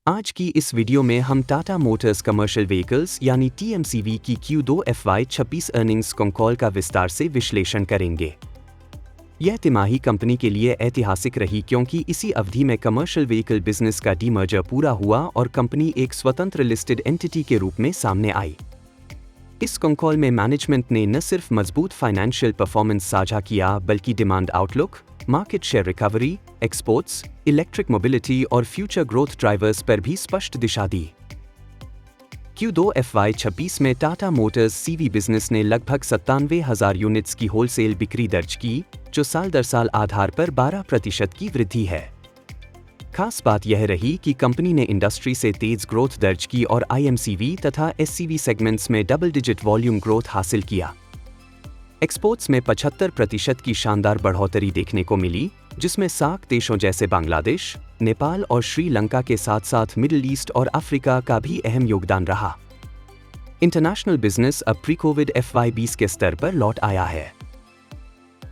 आज की इस वीडियो में हम टाटा मोटर्स कमर्शियल व्हीकल्स यानी TMCV की Q2 FY26 अर्निंग्स कॉल का विस्तार से विश्लेषण करेंगे। यह तिमाही कंपनी के लिए ऐतिहासिक रही क्योंकि इसी अवधि में कमर्शियल व्हीकल बिजनेस का डीमर्जर पूरा हुआ और कंपनी एक स्वतंत्र लिस्टेड एंटिटी के रूप में सामने आई। इस कॉल में मैनेजमेंट ने न सिर्फ मजबूत फाइनेंशियल परफॉर्मेंस साझा किया बल्कि demand outlook, market share recovery, exports, electric mobility और फ्यूचर ग्रोथ ड्राइवर्स पर भी स्पष्ट दिशा दी। Q2 FY26 में टाटा मोटर्स CV बिजनेस ने लगभग 97,000 यूनिट्स की होलसेल बिक्री दर्ज की, जो साल दर साल आधार पर 12% की वृद्धि है। खास बात यह रही कि कंपनी ने इंडस्ट्री से तेज ग्रोथ दर्ज की और IMCV तथा SCV सेगमेंट्स में डबल डिजिट वॉल्यूम ग्रोथ हासिल किया। एक्सपोर्ट्स में 75% की शानदार बढ़ोतरी देखने को मिली, जिसमें सार्क देशों जैसे बांग्लादेश, नेपाल और श्रीलंका के साथ साथ मिडिल ईस्ट और अफ्रीका का भी अहम योगदान रहा। इंटरनेशनल बिजनेस अब प्री कोविड FY20 के स्तर पर लौट आया है।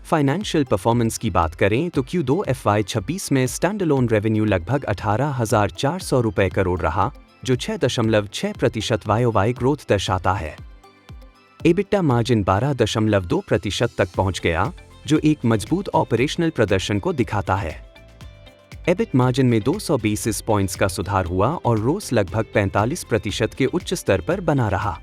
फाइनेंशियल परफॉर्मेंस की बात करें तो Q2 FY26 में स्टैंडअलोन रेवेन्यू लगभग 18,400 रुपये करोड़ रहा, जो 6.6% YOY ग्रोथ दर्शाता है। EBITDA मार्जिन 12.2% तक पहुंच गया, जो एक मजबूत ऑपरेशनल प्रदर्शन को दिखाता है। EBIT मार्जिन में 200 बेसिस पॉइंट्स का सुधार हुआ और रोस लगभग 45% के उच्च स्तर पर बना रहा।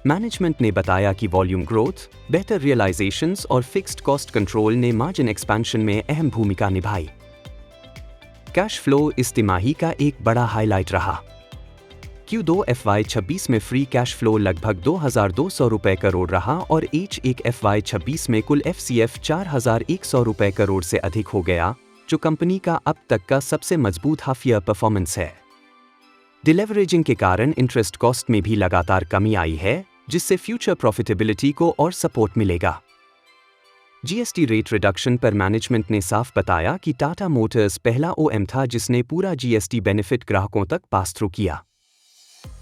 मैनेजमेंट ने बताया कि वॉल्यूम ग्रोथ, बेहतर रियलाइजेशंस और फिक्स्ड कॉस्ट कंट्रोल ने मार्जिन एक्सपेंशन में अहम भूमिका निभाई। कैश फ्लो इस तिमाही का एक बड़ा हाईलाइट रहा। Q2 FY26 में फ्री कैश फ्लो लगभग 2,200 रुपये करोड़ रहा और H1 FY26 में कुल FCF 4,100 रुपये करोड़ से अधिक हो गया, जो कंपनी का अब तक का सबसे मजबूत हाफ ईयर परफॉर्मेंस है। डिलेवरेजिंग के कारण इंटरेस्ट कॉस्ट में भी लगातार कमी आई है, जिससे फ्यूचर प्रॉफिटेबिलिटी को और सपोर्ट मिलेगा। GST रेट रिडक्शन पर मैनेजमेंट ने साफ बताया कि टाटा मोटर्स पहला OM था जिसने पूरा GST बेनिफिट ग्राहकों तक पास थ्रू किया।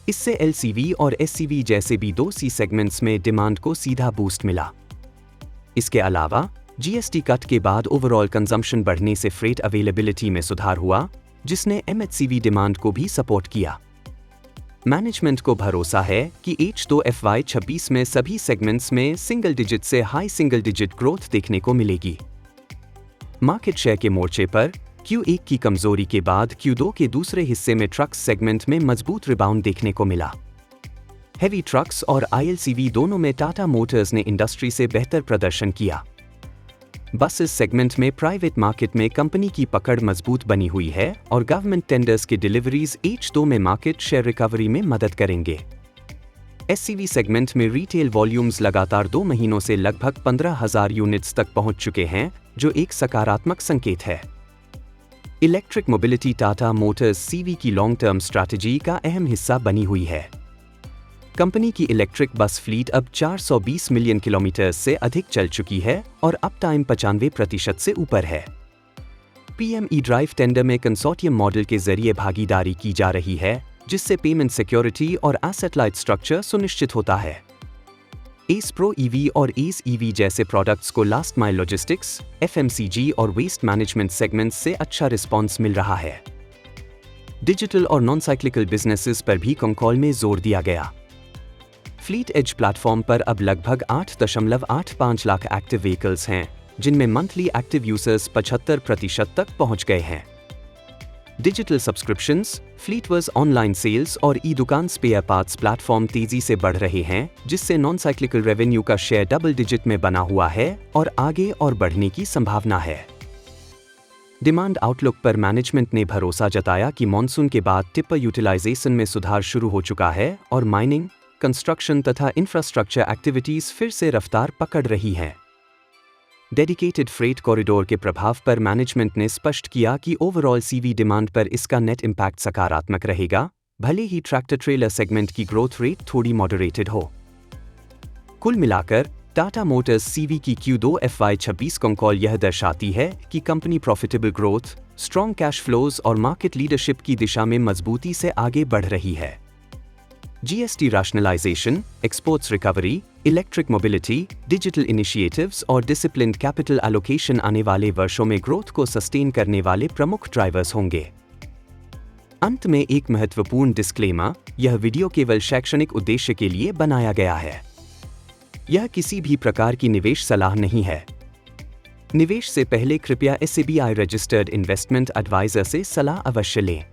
इससे LCV और SCV जैसे भी 2C सेगमेंट्स में डिमांड को सीधा बूस्ट मिला। इसके अलावा GST कट के बाद ओवरऑल कंजम्पशन बढ़ने से फ्रेट अवेलेबिलिटी में सुधार हुआ, जिसने MHCV डिमांड को भी सपोर्ट किया। मैनेजमेंट को भरोसा है कि H2 FY26 में सभी सेगमेंट्स में सिंगल डिजिट से हाई सिंगल डिजिट ग्रोथ देखने को मिलेगी। मार्केट शेयर के मोर्चे पर Q1 की कमजोरी के बाद Q2 के दूसरे हिस्से में ट्रक्स सेगमेंट में मजबूत रिबाउंड देखने को मिला। हेवी ट्रक्स और ILCV दोनों में टाटा मोटर्स ने इंडस्ट्री से बेहतर प्रदर्शन किया। बसेस सेगमेंट में प्राइवेट मार्केट में कंपनी की पकड़ मजबूत बनी हुई है और गवर्नमेंट टेंडर्स की डिलीवरीज H2 में मार्केट शेयर रिकवरी में मदद करेंगे। SCV सेगमेंट में रिटेल वॉल्यूम्स लगातार 2 महीनों से लगभग 15,000 यूनिट्स तक पहुंच चुके हैं, जो एक सकारात्मक संकेत है। Electric mobility Tata Motors CV की लॉन्ग टर्म स्ट्रैटेजी का अहम हिस्सा बनी हुई है। कंपनी की इलेक्ट्रिक बस फ्लीट अब 420 मिलियन किलोमीटर से अधिक चल चुकी है और अप टाइम 95% से ऊपर है। PM E-ड्राइव टेंडर में कंसोर्टियम मॉडल के जरिए भागीदारी की जा रही है, जिससे पेमेंट सिक्योरिटी और एसेट लाइट स्ट्रक्चर सुनिश्चित होता है। ACE Pro EV और ACE EV जैसे प्रोडक्ट्स को लास्ट माइल लॉजिस्टिक्स, FMCG और वेस्ट मैनेजमेंट सेगमेंट्स से अच्छा रिस्पॉन्स मिल रहा है। डिजिटल और नॉन साइक्लिकल बिजनेसेस पर भी कॉल में जोर दिया गया। फ्लीट एज प्लेटफॉर्म पर अब लगभग 8.85 लाख एक्टिव व्हीकल्स हैं, जिनमें मंथली एक्टिव यूजर्स 75% तक पहुंच गए हैं। डिजिटल सब्सक्रिप्शंस, फ्लीटवर्स ऑनलाइन सेल्स और ई-दुकान स्पेयर पार्ट्स प्लेटफॉर्म तेजी से बढ़ रहे हैं, जिससे नॉन साइक्लिकल रेवेन्यू का शेयर डबल डिजिट में बना हुआ है और आगे और बढ़ने की संभावना है। डिमांड आउटलुक पर मैनेजमेंट ने भरोसा जताया कि मॉनसून के बाद टिपर यूटिलाइजेशन में सुधार शुरू हो चुका है और माइनिंग, कंस्ट्रक्शन तथा इंफ्रास्ट्रक्चर एक्टिविटीज फिर से रफ्तार पकड़ रही हैं। डेडिकेटेड फ्रेट कॉरिडोर के प्रभाव पर मैनेजमेंट ने स्पष्ट किया कि ओवरऑल CV डिमांड पर इसका नेट इम्पैक्ट सकारात्मक रहेगा, भले ही ट्रैक्टर ट्रेलर सेगमेंट की ग्रोथ रेट थोड़ी मॉडरेटेड हो। कुल मिलाकर टाटा मोटर्स CV की Q2 FY26 कॉल यह दर्शाती है कि company profitable growth, strong cash flows और मार्केट लीडरशिप की दिशा में मजबूती से आगे बढ़ रही है। GST rationalisation, exports recovery, electric mobility, digital initiatives और डिसिप्लिन्ड कैपिटल एलोकेशन आने वाले वर्षों में ग्रोथ को सस्टेन करने वाले प्रमुख ड्राइवर्स होंगे। अंत में एक महत्वपूर्ण डिस्क्लेमर, यह वीडियो केवल शैक्षणिक उद्देश्य के लिए बनाया गया है। यह किसी भी प्रकार की निवेश सलाह नहीं है। निवेश से पहले कृपया SEBI रजिस्टर्ड इन्वेस्टमेंट एडवाइजर से सलाह अवश्य लें।